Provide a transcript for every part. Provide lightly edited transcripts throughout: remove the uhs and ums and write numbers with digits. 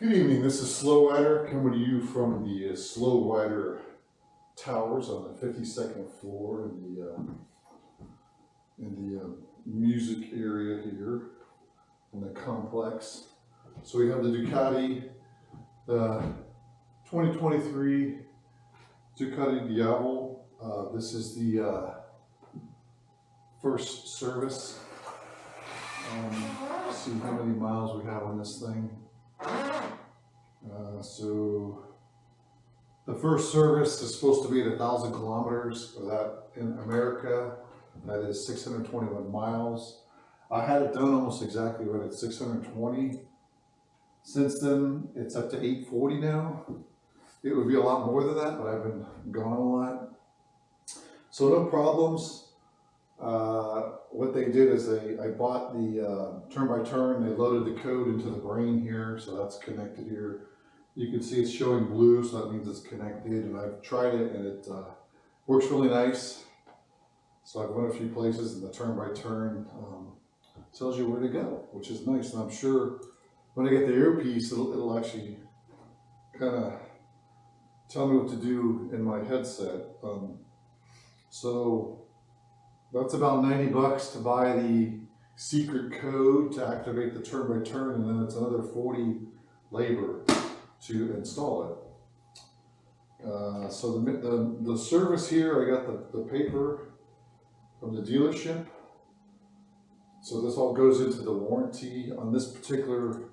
Good evening, this is Slow Rider coming to you from the Slow Rider Towers on the 52nd floor in the music area here in the complex. So we have the Ducati, the 2023 Ducati Diavel. This is the first service. Let's see how many miles we have on this thing. So the first service is supposed to be at 1,000 kilometers. For that in America, that is 621 miles. I had it done almost exactly right at 620. Since then, it's up to 840 now. It would be a lot more than that, but I've been gone a lot. So no problems. What they did is I bought the turn by turn. They loaded the code into the brain here, so that's connected here. You can see it's showing blue, so that means it's connected. And I've tried it, and it works really nice. So I've went a few places, and the turn by turn tells you where to go, which is nice. And I'm sure when I get the earpiece, it'll actually kind of tell me what to do in my headset. So that's about 90 bucks to buy the secret code to activate the turn by turn, and then it's another 40 labor to install it. So the service here, I got the paper from the dealership. So this all goes into the warranty. On this particular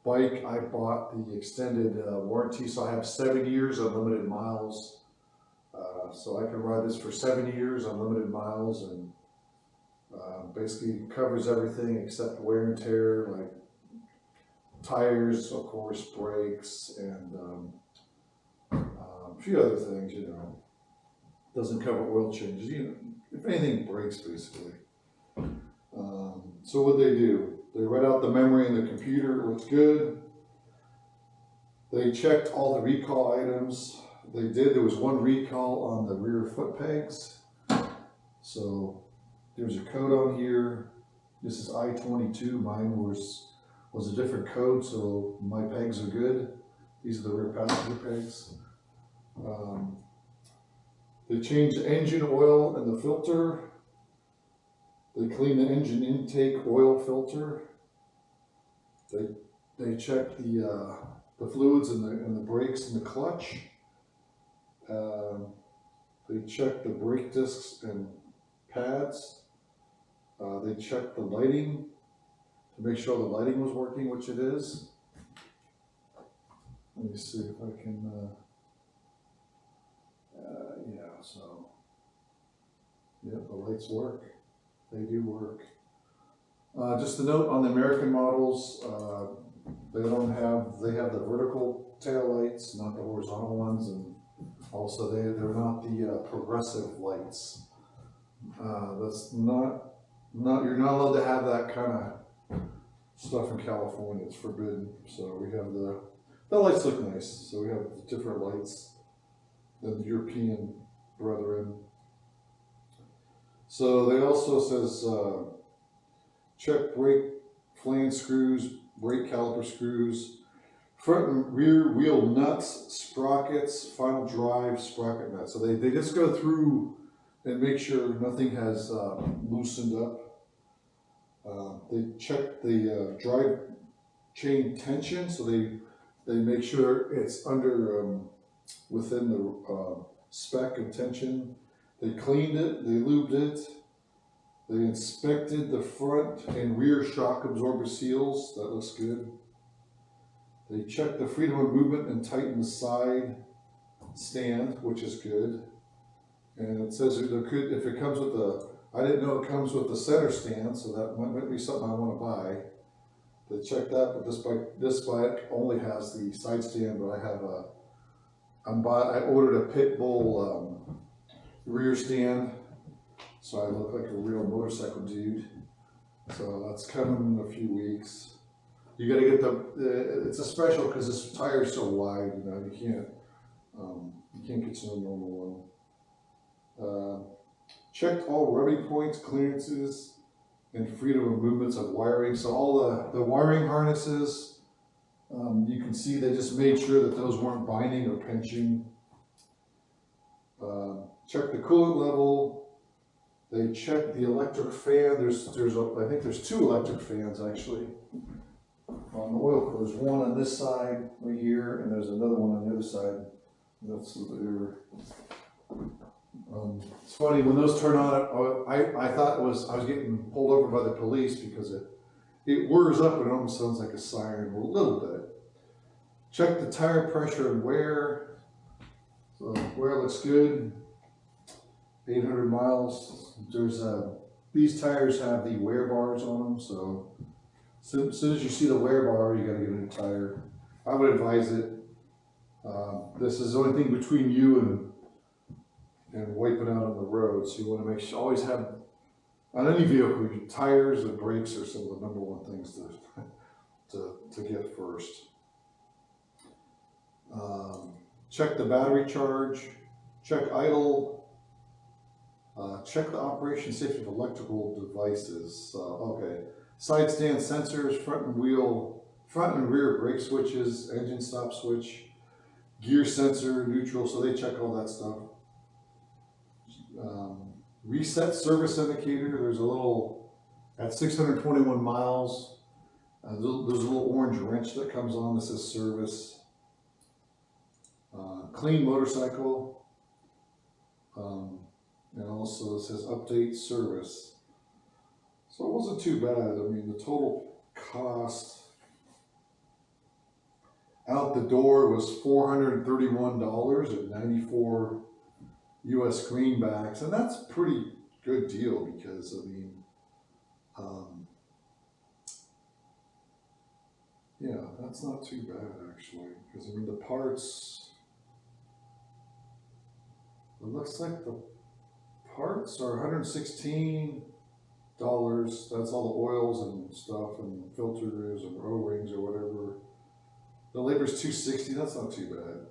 bike, I bought the extended warranty, so I have 7 years unlimited miles. So I can ride this for 7 years, unlimited miles, and basically covers everything except wear and tear, like tires, of course, brakes, and a few other things, you know. Doesn't cover oil changes, you know, if anything breaks, basically. So what they do, they write out the memory in the computer, it looks good. They checked all the recall items. There was one recall on the rear foot pegs. So there's a code on here. This is I-22. Mine was a different code, so my pegs are good. These are the rear passenger pegs. They changed the engine oil and the filter. They cleaned the engine intake oil filter. They checked the fluids and the brakes and the clutch. They checked the brake discs and pads. They checked the lighting to make sure the lighting was working, which it is. Let me see if I can, yeah, so, yeah, the lights work. They do work. Just a note on the American models, they have the vertical tail lights, not the horizontal ones, and also they're not the progressive lights. That's not you're not allowed to have that kind of stuff in California. It's forbidden. So we have the lights look nice. So we have different lights than the European brethren. So they also says check brake flange screws, brake caliper screws, front and rear wheel nuts, sprockets, final drive, sprocket nuts. So they just go through and make sure nothing has loosened up. They check the drive chain tension, so they make sure it's under within the spec of tension. They cleaned it, they lubed it, they inspected the front and rear shock absorber seals. That looks good. They checked the freedom of movement and tightened the side stand, which is good. And it says if it comes with I didn't know it comes with the center stand, so that might be something I want to buy. They checked that, but this bike only has the side stand, but I ordered a pit bull rear stand, so I look like a real motorcycle dude. So that's coming in a few weeks. You got to get it's a special because this tire is so wide, you know, you can't get to a normal one. Checked all rubbing points, clearances, and freedom of movements of wiring. So all the wiring harnesses You can see they just made sure that those weren't binding or pinching. Check the coolant level. They check the electric fan. I think there's 2 electric fans actually on the oil cooler. There's one on this side right here, and there's another one on the other side. That's the it's funny when those turn on. I thought I was getting pulled over by the police because it whirs up and it almost sounds like a siren a little bit. Check the tire pressure and wear. So wear looks good. 800 miles. There's these tires have the wear bars on them, so as soon as you see the wear bar, you got to get a new tire. I would advise it. This is the only thing between you and wiping out on the road, so you want to make sure always have on any vehicle your tires and brakes are some of the #1 things to get first. Check the battery charge. Check idle. Check the operation safety of electrical devices. Okay. Side stand sensors, front and rear brake switches, engine stop switch, gear sensor, neutral, so they check all that stuff. Reset service indicator, there's a little, at 621 miles, there's a little orange wrench that comes on that says service. Clean motorcycle, and also it says update service. So it wasn't too bad. I mean, the total cost out the door was $431 at 94 US greenbacks, and that's a pretty good deal because I mean, yeah, that's not too bad actually. Because I mean, the parts, it looks like the parts are $116. That's all the oils and stuff and filters and O-rings or whatever. The labor's $260. That's not too bad.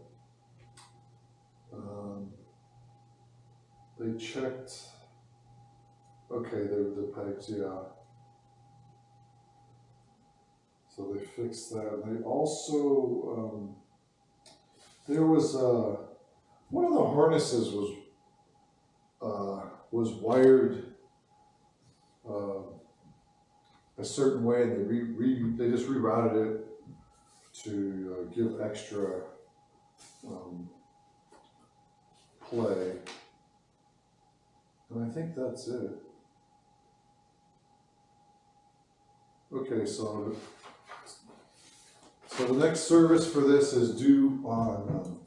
They checked. Okay, the pegs, yeah. So they fixed that. They also there was one of the harnesses was wired a certain way, and they just rerouted it to give extra play, and I think that's it. Okay, so the next service for this is due on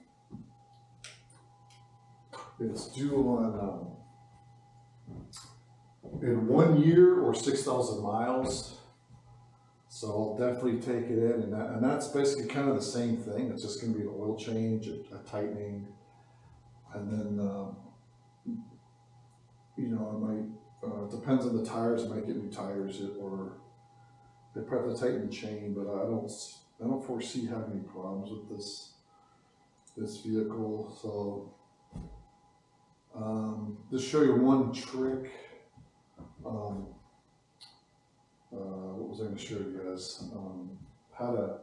in 1 year or 6,000 miles. So I'll definitely take it in, and that's basically kind of the same thing. It's just going to be an oil change, a tightening, and then you know, it might depends on the tires. I might get new tires, or they probably have to tighten the chain. But I don't foresee having any problems with this vehicle. So just show you one trick. What was I going to show you guys? How to,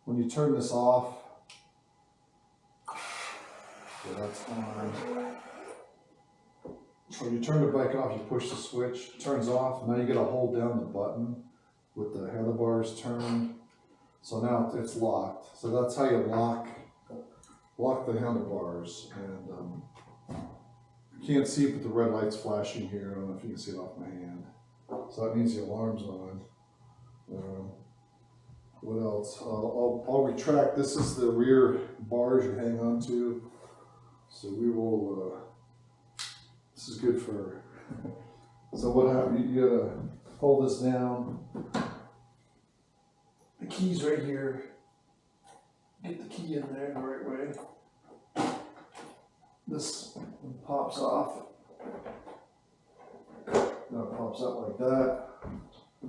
when you turn this off, so that's on. So you turn the bike off, you push the switch, it turns off, now you got to hold down the button with the handlebars turned. So now it's locked. So that's how you lock the handlebars. And you can't see it, but the red light's flashing here. I don't know if you can see it off my hand. So that means the alarm's on. What else? I'll retract. This is the rear bars you hang on to. So we will, this is good for, so what happens, you gotta hold this down. The key's right here. Get the key in there the right way. This pops off. Now it pops out like that.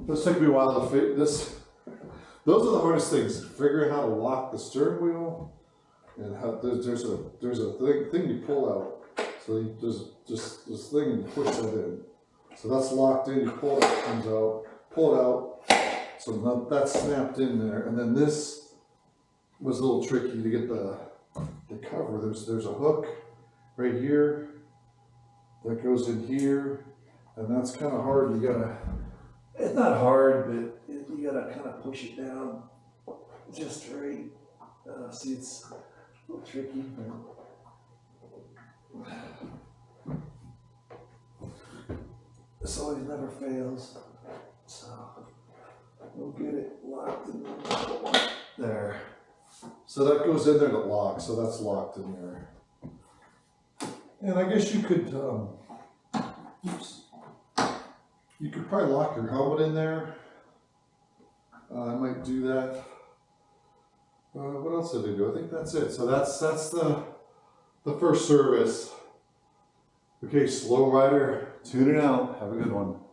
This took me a while to fit this. Those are the hardest things, figuring how to lock the steering wheel, and how there's a thing you pull out. So there's just this thing and you push that in. So that's locked in, you pull it, it comes out, pull it out. So now that's snapped in there, and then this was a little tricky to get the cover. There's a hook right here that goes in here, and that's kind of hard. You gotta, it's not hard, but you gotta kind of push it down just right. See, it's a little tricky. This always never fails, so we'll get it locked in there. So that goes in there to lock, so that's locked in there. And I guess you could, you could probably lock your helmet in there. I might do that. What else did I do? I think that's it. So that's the first service. Okay, slow rider, tune it out. Have a good one.